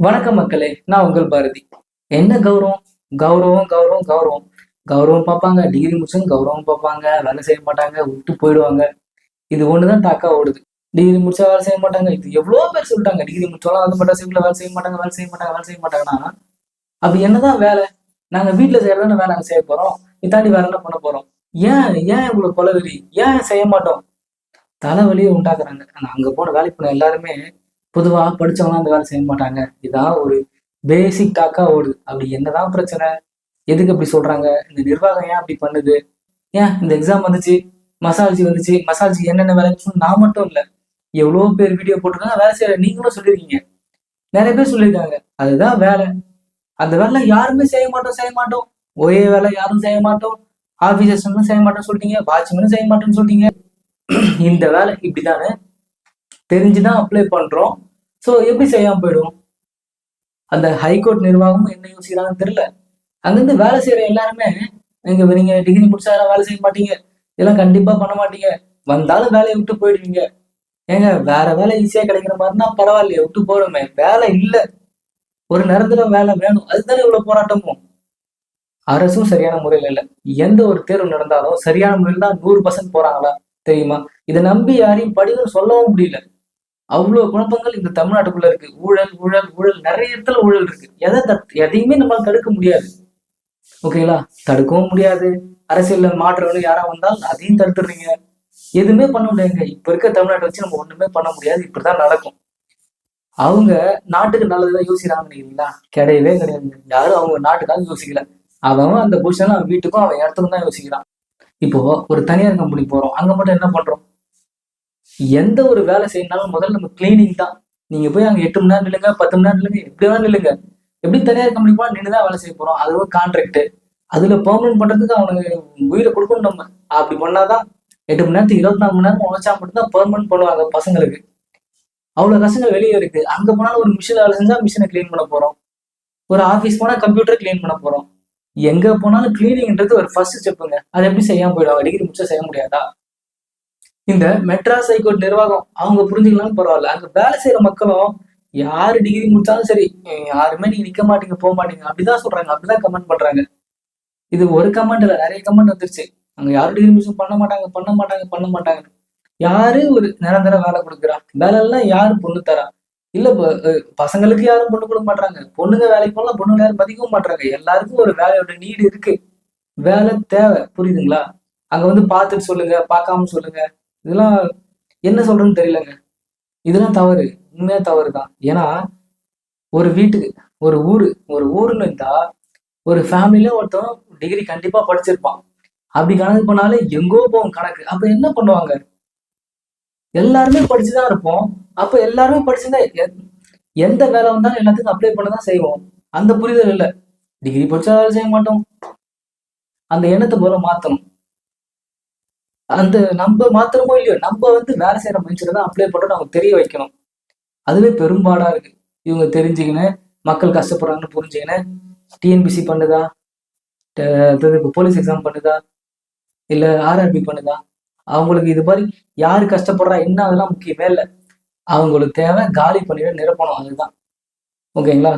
வணக்கம் மக்களே, நான் உங்கள் பாரதி. என்ன கௌரவம் கௌரவம் கௌரவம் கௌரவம் கௌரவம் பார்ப்பாங்க. டிகிரி முடிச்சும் கௌரவம் பார்ப்பாங்க. வேலை செய்ய மாட்டாங்க, விட்டு போயிடுவாங்க. இது ஒண்ணுதான் டாக்கா ஓடுது. டிகிரி முடிச்சா வேலை செய்ய மாட்டாங்க. இது எவ்வளவு பேர் சொல்லிட்டாங்க. டிகிரி முடிச்சாலும் அது மட்டும் சிவில வேலை செய்ய மாட்டாங்க, வேலை செய்ய மாட்டாங்க, வேலை செய்ய மாட்டாங்கன்னா அப்ப என்னதான் வேலை? நாங்க வீட்டுல செய்யறதான வேலை நாங்க செய்ய போறோம். இதாண்டி வேற என்ன பண்ண போறோம்? ஏன் ஏன் இவ்வளவு கொலவெறி? ஏன் செய்ய மாட்டோம்? தலைவலியை உண்டாக்குறாங்க. ஆனா அங்க போன வேலைக்கு போன எல்லாருமே பொதுவா படிச்சவங்க அந்த வேலை செய்ய மாட்டாங்க. இதான் ஒரு பேசிக் டாக்கா ஓடுது. அப்படி என்னதான் பிரச்சனை? எதுக்கு அப்படி சொல்றாங்க? இந்த நிர்வாகம் ஏன் அப்படி பண்ணுது? ஏன் இந்த எக்ஸாம் வந்துச்சு, மசால்ஜி வந்துச்சு, மசால்ஜி என்னென்ன வேலை நான் மட்டும் இல்ல, எவ்வளவு பேர் வீடியோ போட்டிருக்காங்க, வேலை செய்யற நீங்களும் சொல்லியிருக்கீங்க. நிறைய பேர் சொல்லியிருக்காங்க. அதுதான் வேலை. அந்த வேலை யாருமே செய்ய மாட்டோம் செய்ய மாட்டோம். ஒரே வேலை யாரும் செய்ய மாட்டோம். ஆபீசர்ஸ் செய்ய மாட்டோம்னு சொல்லிட்டீங்க, வாட்ச்மேனும் செய்ய மாட்டோம்னு சொல்லிட்டீங்க. இந்த வேலை இப்படித்தானே தெரிஞ்சுதான் அப்ளை பண்றோம். சோ எப்படி செய்யாம போயிடும்? அந்த ஹைகோர்ட் நிர்வாகமும் என்ன யோசிக்கிறாங்கன்னு தெரியல. அங்கிருந்து வேலை செய்யற எல்லாருமே நீங்க டிகிரி முடிச்சா வேலை செய்ய மாட்டீங்க, இதெல்லாம் கண்டிப்பா பண்ண மாட்டீங்க, வந்தாலும் வேலையை விட்டு போயிடுவீங்க. ஏங்க வேற வேலை ஈஸியா கிடைக்கிற மாதிரினா பரவாயில்லையே, விட்டு போறோமே. வேலை இல்ல, ஒரு நிரந்தர வேலை வேணும், அதுதானே இவ்வளவு போராட்டமும். அரசும் சரியான முறையில இல்ல. எந்த ஒரு தேர்வு நடந்தாலும் சரியான முறையில் தான் 100% போறாங்களா தெரியுமா? இதை நம்பி யாரையும் படின்னு சொல்லவும் முடியல. அவ்வளவு குழப்பங்கள் இந்த தமிழ்நாட்டுக்குள்ள இருக்கு. ஊழல் ஊழல் ஊழல், நிறைய இடத்துல ஊழல் இருக்கு. எதையுமே நம்மளால தடுக்க முடியாது. ஓகேங்களா? தடுக்கவும் முடியாது. அரசியல்ல மாற்றங்கள் யாரா வந்தால் அதையும் தடுத்துடுறீங்க. எதுவுமே பண்ண முடியாதுங்க. இப்ப இருக்க தமிழ்நாட்டை வச்சு நம்ம ஒண்ணுமே பண்ண முடியாது. இப்படிதான் நடக்கும். அவங்க நாட்டுக்கு நல்லதுதான் யோசிக்கிறாங்கன்னு நினைக்கிறீங்களா? கிடையவே கிடையாதுங்க. யாரும் அவங்க நாட்டுக்காக யோசிக்கல. அவன் அந்த பொசிஷன்ல அவன் வீட்டுக்கும் அவன் இடத்துக்கும் தான் யோசிக்கிறான். இப்போ ஒரு தனியார் கம்பெனி போறோம், அங்க மட்டும் என்ன பண்றோம்? எந்த ஒரு வேலை செய்யணும்னாலும் முதல்ல நம்ம கிளீனிங் தான். நீங்க போய் அங்க 8 மணி நேரம் நில்லுங்க, 10 மணி நேரம் நில்லுங்க, எப்படி வேணா நில்லுங்க. எப்படி தனியார் கம்பெனி போனா நின்றுதான் வேலை செய்ய போறோம். அது ஒரு கான்ட்ராக்ட். அதுல பெர்மனன்ட் பண்றதுக்கு அவனுக்கு உயிரை கொடுக்கணும் நம்ம. அப்படி பண்ணாதான் 8 மணி நேரத்துக்கு 24 மணி நேரம் உழைச்சா மட்டும்தான் பெர்மனன்ட் பண்ணுவாங்க பசங்களுக்கு. அவ்வளவு கஷ்டங்கள் வெளியே இருக்கு. அங்க போனாலும் ஒரு மிஷின் வேலை செஞ்சா மிஷினை கிளீன் பண்ண போறோம். ஒரு ஆபீஸ் போனா கம்ப்யூட்டர் கிளீன் பண்ண போறோம். எங்க போனாலும் கிளீனிங்ன்றது ஒரு ஃபர்ஸ்ட் ஸ்டெப்புங்க. அதை எப்படி செய்யாம போயிடுவாங்க? டிகிரி முடிச்சா செய்ய முடியாதா? இந்த மெட்ராஸ் ஹைகோர்ட் நிர்வாகம் அவங்க புரிஞ்சுக்கலாம் பரவாயில்ல. அங்க வேலை செய்யற மக்களும் யாரு டிகிரி முடிச்சாலும் சரி, யாருமே நீங்க நிக்க மாட்டீங்க, போக மாட்டீங்க, அப்படிதான் சொல்றாங்க, அப்படிதான் கமெண்ட் பண்றாங்க. இது ஒரு கமெண்ட் இல்ல, நிறைய கமெண்ட் வந்துருச்சு. அங்க யாரும் டிகிரி முடிச்சும் பண்ண மாட்டாங்க, பண்ண மாட்டாங்க, பண்ண மாட்டாங்க. யாரு ஒரு நிரந்தர வேலை கொடுக்குறா? வேலை எல்லாம் யாரு பொண்ணு தரா? இல்ல பசங்களுக்கு யாரும் பொண்ணு கொடுக்க மாட்டாங்க. பொண்ணுங்க வேலைக்கு போகலாம், பொண்ணுங்க யாரும் மதிக்கவும் மாட்டாங்க. எல்லாருக்கும் ஒரு வேலையோட நீடு இருக்கு. வேலை தேவை, புரியுதுங்களா? அங்க வந்து பார்த்துட்டு சொல்லுங்க, பார்க்காம சொல்லுங்க, இதெல்லாம் என்ன சொல்றேன்னு தெரியலங்க. இதெல்லாம் தவறு, உண்மையா தவறு தான். ஏன்னா ஒரு வீட்டுக்கு ஒரு ஊருன்னு இருந்தா ஒரு ஃபேமிலியில ஒருத்தன் டிகிரி கண்டிப்பா படிச்சிருப்பான். அப்படி கணக்கு பண்ணாலே எங்கோ போகும் கணக்கு. அப்ப என்ன பண்ணுவாங்க? எல்லாருமே படிச்சுதான் இருப்போம். அப்ப எல்லாருமே படிச்சுதான் எந்த வேலை வந்தாலும் எல்லாத்துக்கும் அப்ளை பண்ணதான் செய்வோம். அந்த புரிதல் இல்ல. டிகிரி படிச்சா வேலை செய்ய மாட்டோம். அந்த எண்ணத்தை போல மாத்தணும். அந்த நம்ம மாத்திரமோ இல்லையோ, நம்ம வந்து வேலை செய்யற மனுஷரை தான் அப்ளை பண்றோம் அவங்க தெரிய வைக்கணும். அதுவே பெரும்பாடா இருக்கு. இவங்க தெரிஞ்சுக்கின்னு மக்கள் கஷ்டப்படுறாங்கன்னு புரிஞ்சுக்கின்னு டிஎன்பிசி பண்ணுதா, போலீஸ் எக்ஸாம் பண்ணுதா, இல்ல ஆர்ஆர்பி பண்ணுதா, அவங்களுக்கு இது மாதிரி யாரு கஷ்டப்படுறா என்ன அதெல்லாம் முக்கியமே இல்லை. அவங்களுக்கு தேவை காலி பண்ணிட நிரப்பணும். அதுதான். ஓகேங்களா?